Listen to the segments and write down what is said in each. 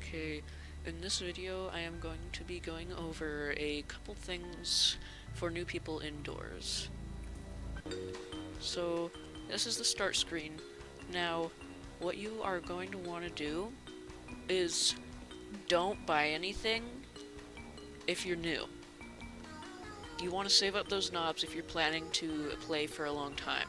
Okay, in this video I am going to be going over a couple things for new people indoors. So, this is the start screen. Now, what you are going to want to do is don't buy anything if you're new. You want to save up those knobs if you're planning to play for a long time.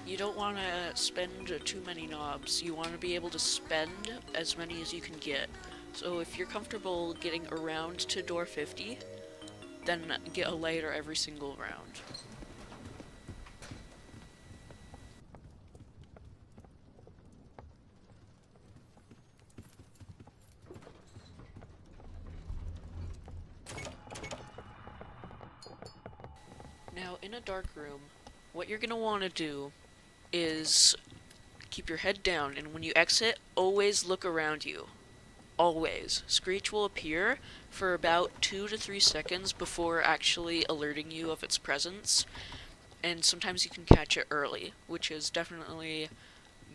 You don't want to spend too many knobs. You want to be able to spend as many as you can get. So if you're comfortable getting around to door 50, then get a lighter every single round. Now, in a dark room, what you're going to want to do is keep your head down, and when you exit, always look around you. Always. Screech will appear for about 2 to 3 seconds before actually alerting you of its presence, and sometimes you can catch it early, which is definitely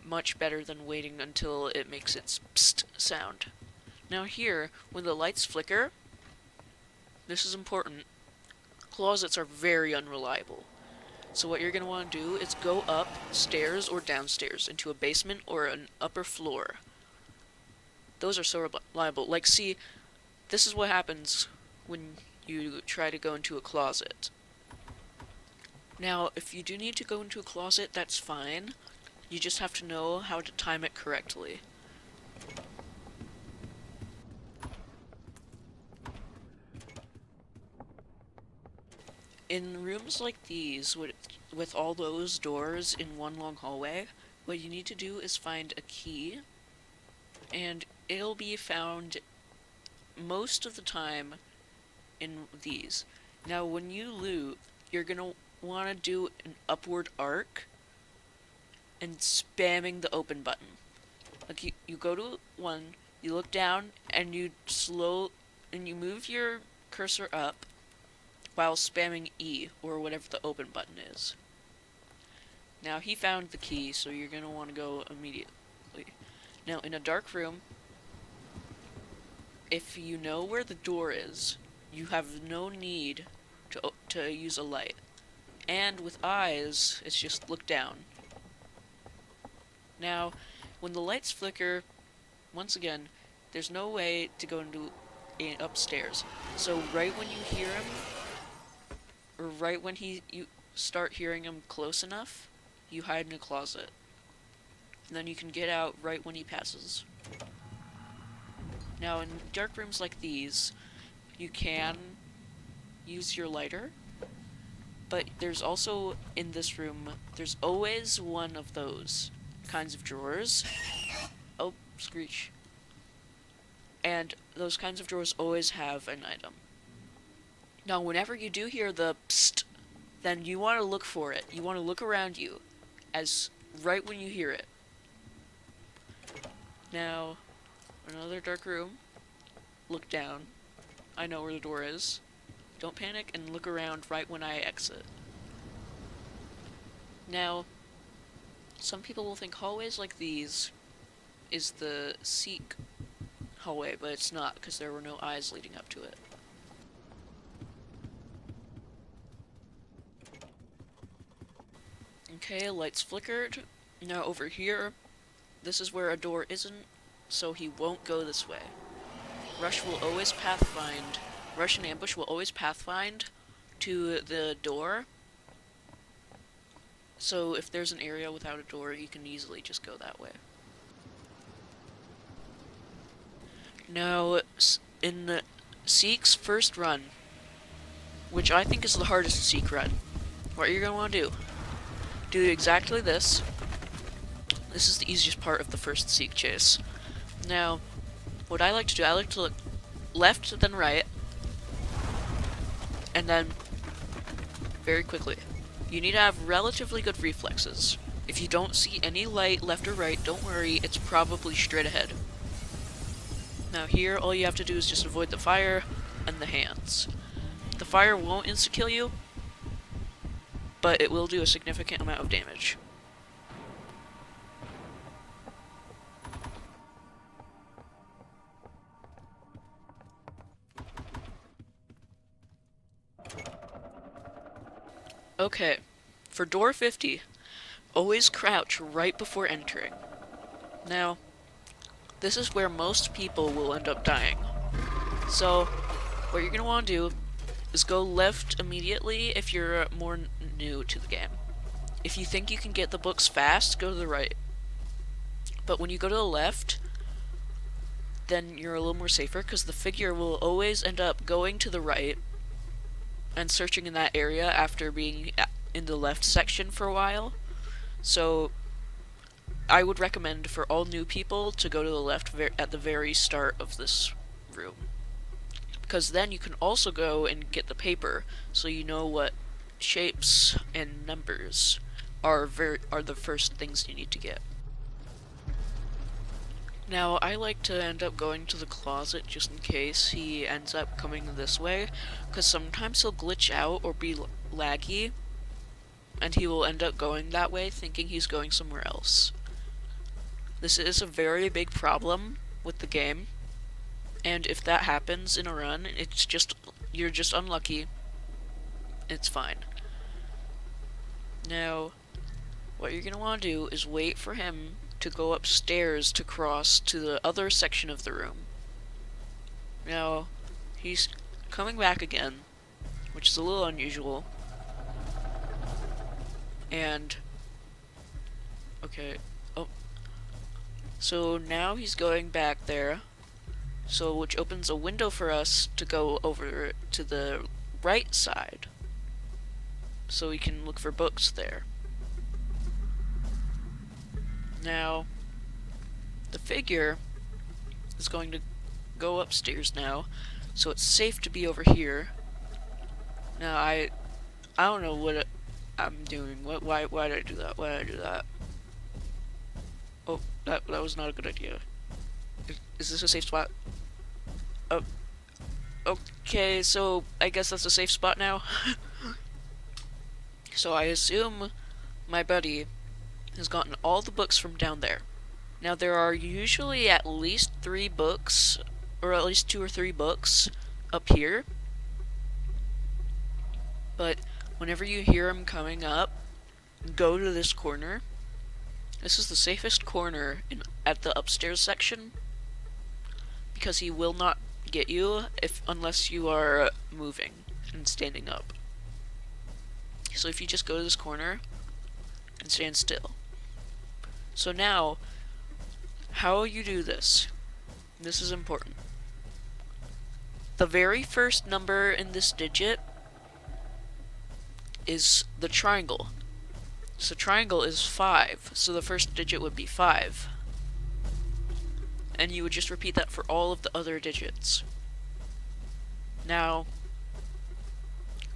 much better than waiting until it makes its psst sound. Now here, when the lights flicker, this is important, closets are very unreliable. So what you're going to want to do is go up stairs or downstairs into a basement or an upper floor. Those are so reliable. Like, see, this is what happens when you try to go into a closet. Now, if you do need to go into a closet, that's fine. You just have to know how to time it correctly. In rooms like these, with all those doors in one long hallway, what you need to do is find a key, and it'll be found most of the time in these. Now, when you loot, you're gonna want to do an upward arc and spamming the open button. Like, you go to one, you look down, and you move your cursor up while spamming E, or whatever the open button is. Now, he found the key, so you're going to want to go immediately. Now, in a dark room, if you know where the door is, you have no need to use a light. And with eyes, it's just look down. Now, when the lights flicker, once again, there's no way to go into upstairs. So right when you hear him, or right when you start hearing him close enough, you hide in a closet. And then you can get out right when he passes. Now, in dark rooms like these, you can use your lighter, but there's also, in this room, there's always one of those kinds of drawers. Oh, screech. And those kinds of drawers always have an item. Now, whenever you do hear the psst, then you want to look for it. You want to look around you, as right when you hear it. Now, another dark room. Look down. I know where the door is. Don't panic and look around right when I exit. Now, some people will think hallways like these is the Seek hallway, but it's not, because there were no eyes leading up to it. Okay, lights flickered. Now over here, this is where a door isn't, so he won't go this way. Rush and ambush will always pathfind to the door. So if there's an area without a door, you can easily just go that way. Now, in the Seek's first run, which I think is the hardest Seek run, what you're going to want to do exactly this. This is the easiest part of the first Seek chase. Now, what I like to do, I like to look left, then right, and then very quickly. You need to have relatively good reflexes. If you don't see any light left or right, don't worry, it's probably straight ahead. Now here, all you have to do is just avoid the fire and the hands. The fire won't insta-kill you, but it will do a significant amount of damage. Okay, for door 50, always crouch right before entering. Now, this is where most people will end up dying. So, what you're going to want to do is go left immediately if you're more new to the game. If you think you can get the books fast, go to the right. But when you go to the left, then you're a little more safer because the figure will always end up going to the right and searching in that area after being in the left section for a while. So I would recommend for all new people to go to the left at the very start of this room. Because then you can also go and get the paper, so you know what shapes and numbers are the first things you need to get. Now, I like to end up going to the closet just in case he ends up coming this way, because sometimes he'll glitch out or be laggy, and he will end up going that way thinking he's going somewhere else. This is a very big problem with the game, and if that happens in a run, you're just unlucky. It's fine. Now, what you're gonna want to do is wait for him to go upstairs to cross to the other section of the room. Now, he's coming back again, which is a little unusual. And, okay, oh. So now he's going back there, which opens a window for us to go over to the right side, so we can look for books there. Now, the figure is going to go upstairs now, so it's safe to be over here. Now, I don't know what I'm doing. Why did I do that? Why did I do that? Oh, that was not a good idea. Is this a safe spot? Oh, okay, so I guess that's a safe spot now. So I assume my buddy has gotten all the books from down there. Now there are usually at least 3 books, or at least 2 or 3 books up here. But whenever you hear him coming up, go to this corner. This is the safest corner at the upstairs section, because he will not get you unless you are moving and standing up. So if you just go to this corner and stand still. So now, how you do this? This is important. The very first number in this digit is the triangle. So triangle is 5, so the first digit would be 5. And you would just repeat that for all of the other digits. Now,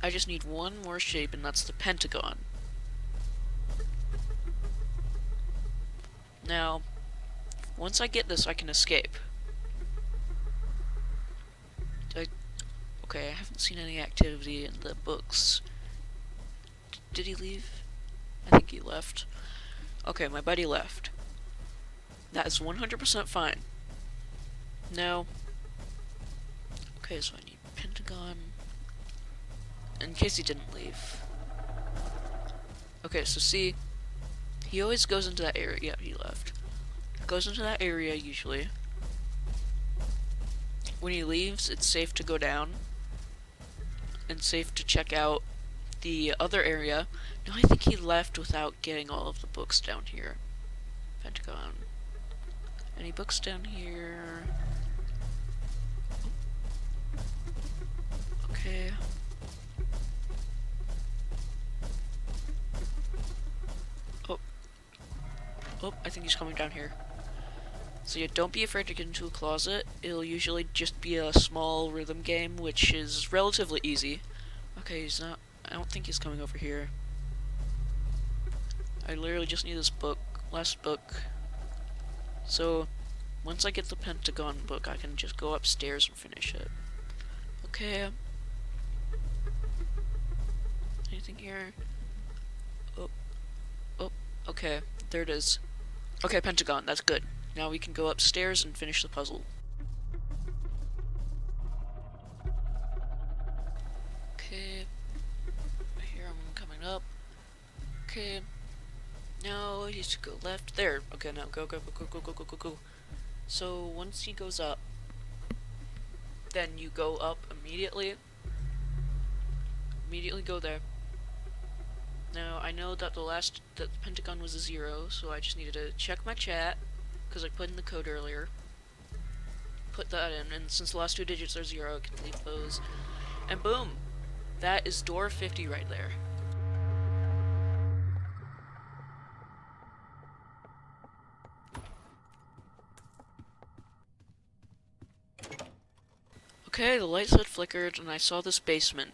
I just need one more shape, and that's the pentagon. Now, once I get this, I can escape. Okay, I haven't seen any activity in the books. Did he leave? I think he left. Okay, my buddy left. That is 100% fine. Now, okay, so I need pentagon, in case he didn't leave. Okay, so see, he always goes into that area. Yeah, he left. Goes into that area usually. When he leaves, it's safe to go down, and safe to check out the other area. No, I think he left without getting all of the books down here. Pentagon. Any books down here? Okay. Oh, I think he's coming down here. So yeah, don't be afraid to get into a closet. It'll usually just be a small rhythm game, which is relatively easy. Okay, he's not... I don't think he's coming over here. I literally just need this book. Last book. So, once I get the pentagon book, I can just go upstairs and finish it. Okay. Anything here? Oh. Oh, okay. There it is. Okay, pentagon, that's good. Now we can go upstairs and finish the puzzle. Okay. Here I'm coming up. Okay. Now you should go left. There. Okay, now go, go, go, go, go, go, go, go. So once he goes up, then you go up immediately. Immediately go there. Now, I know that that the Pentagon was a 0, so I just needed to check my chat, because I put in the code earlier. Put that in, and since the last 2 digits are 0, I can leave those. And boom! That is door 50 right there. Okay, the lights had flickered, and I saw this basement.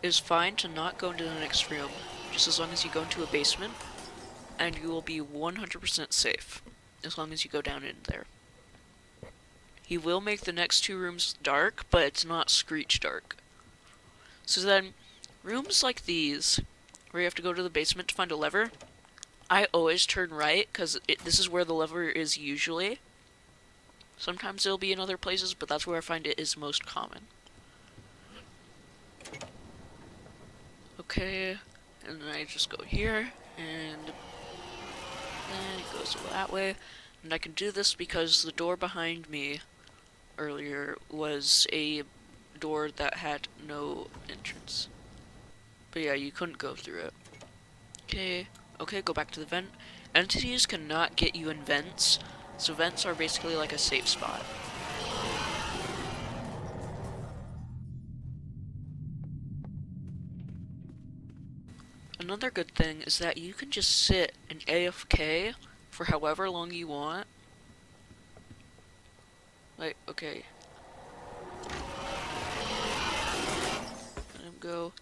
It is fine to not go into the next room, just as long as you go into a basement, and you will be 100% safe, as long as you go down in there. He will make the next 2 rooms dark, but it's not screech dark. So then, rooms like these, where you have to go to the basement to find a lever, I always turn right, because this is where the lever is usually. Sometimes it'll be in other places, but that's where I find it is most common. Okay, and then I just go here, and then it goes that way. And I can do this because the door behind me earlier was a door that had no entrance. But yeah, you couldn't go through it. Okay, go back to the vent. Entities cannot get you in vents, so vents are basically like a safe spot. Another good thing is that you can just sit in AFK for however long you want. Like, okay. Let him go.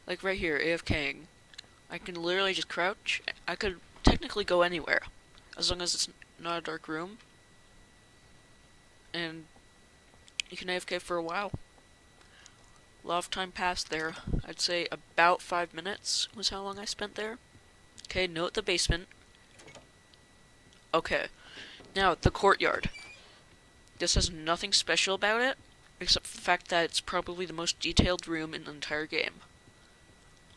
Like right here, AFKing. I can literally just crouch. I could technically go anywhere, as long as it's not a dark room. And you can AFK for a while. A lot of time passed there. I'd say about 5 minutes was how long I spent there. Okay, note the basement. Okay, now the courtyard. This has nothing special about it, except for the fact that it's probably the most detailed room in the entire game.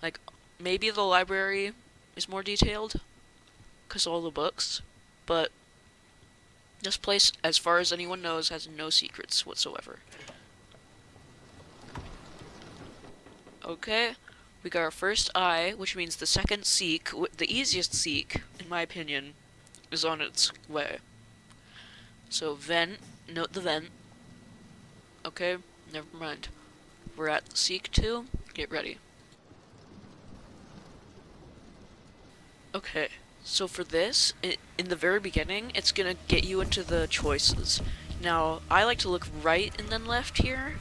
Like, maybe the library is more detailed, because all the books, but this place, as far as anyone knows, has no secrets whatsoever. Okay, we got our first eye, which means the second seek, the easiest seek, in my opinion, is on its way. So vent, note the vent. Okay, never mind. We're at seek 2, get ready. Okay, so for this, in the very beginning, it's gonna get you into the choices. Now, I like to look right and then left here,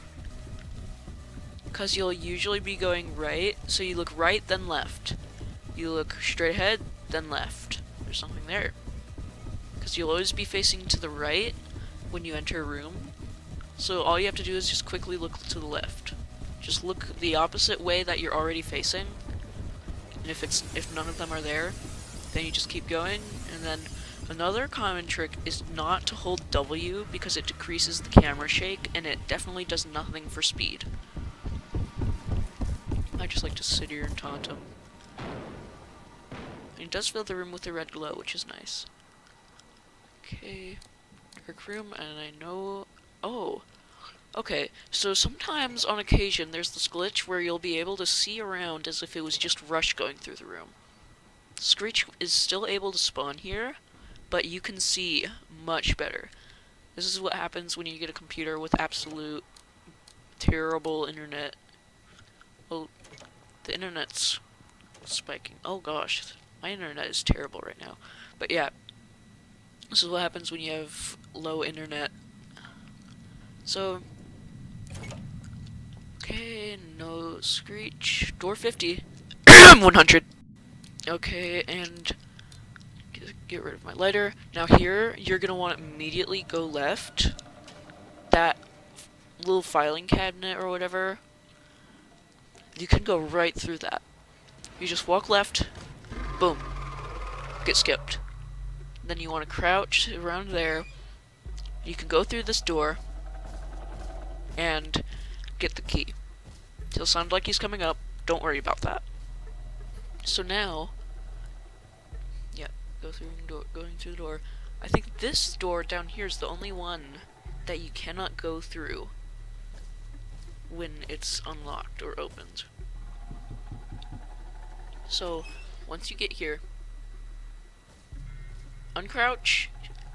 because you'll usually be going right, so you look right, then left. You look straight ahead, then left. There's something there. Because you'll always be facing to the right when you enter a room, so all you have to do is just quickly look to the left. Just look the opposite way that you're already facing, and if none of them are there, then you just keep going. And then another common trick is not to hold W, because it decreases the camera shake, and it definitely does nothing for speed. I just like to sit here and taunt him. And he does fill the room with a red glow, which is nice. Okay, dark room, and I know... Oh! Okay, so sometimes, on occasion, there's this glitch where you'll be able to see around as if it was just Rush going through the room. Screech is still able to spawn here, but you can see much better. This is what happens when you get a computer with absolute terrible internet. Well, the internet's spiking. Oh gosh, my internet is terrible right now. But yeah, this is what happens when you have low internet. So, okay, no Screech. Door 50. 100. Okay, and get rid of my lighter. Now here, you're gonna want to immediately go left. That little filing cabinet or whatever, you can go right through that. You just walk left, boom, get skipped. Then you want to crouch around there. You can go through this door and get the key. He'll sound like he's coming up. Don't worry about that. So now, going through the door. I think this door down here is the only one that you cannot go through when it's unlocked or opened. So, once you get here, uncrouch,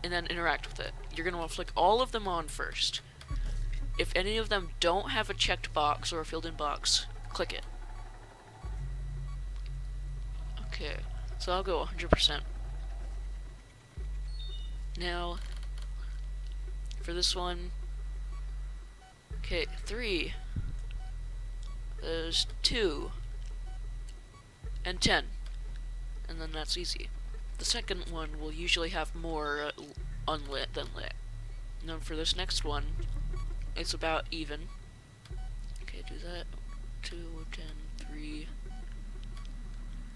and then interact with it. You're going to want to flick all of them on first. If any of them don't have a checked box or a filled in box, click it. Okay, so I'll go 100%. Now, for this one, okay, 3, there's 2, and 10, and then that's easy. The second one will usually have more unlit than lit. And then for this next one, it's about even. Okay, do that. 2, 10, 3.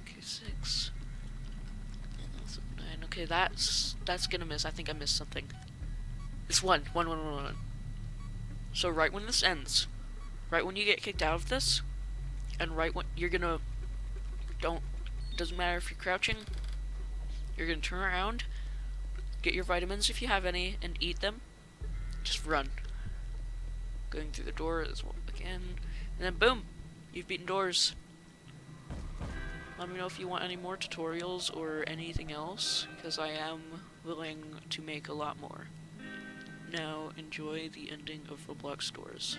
Okay, 6. And that's 9. Okay, that's gonna miss. I think I missed something. It's 1. 1, 1, 1, 1. So right when this ends, right when you get kicked out of this, and right when you're gonna, doesn't matter if you're crouching, you're gonna turn around, get your vitamins if you have any, and eat them. Just run. Going through the door as well again, and then boom, you've beaten doors. Let me know if you want any more tutorials or anything else, because I am willing to make a lot more. Now enjoy the ending of Roblox Doors.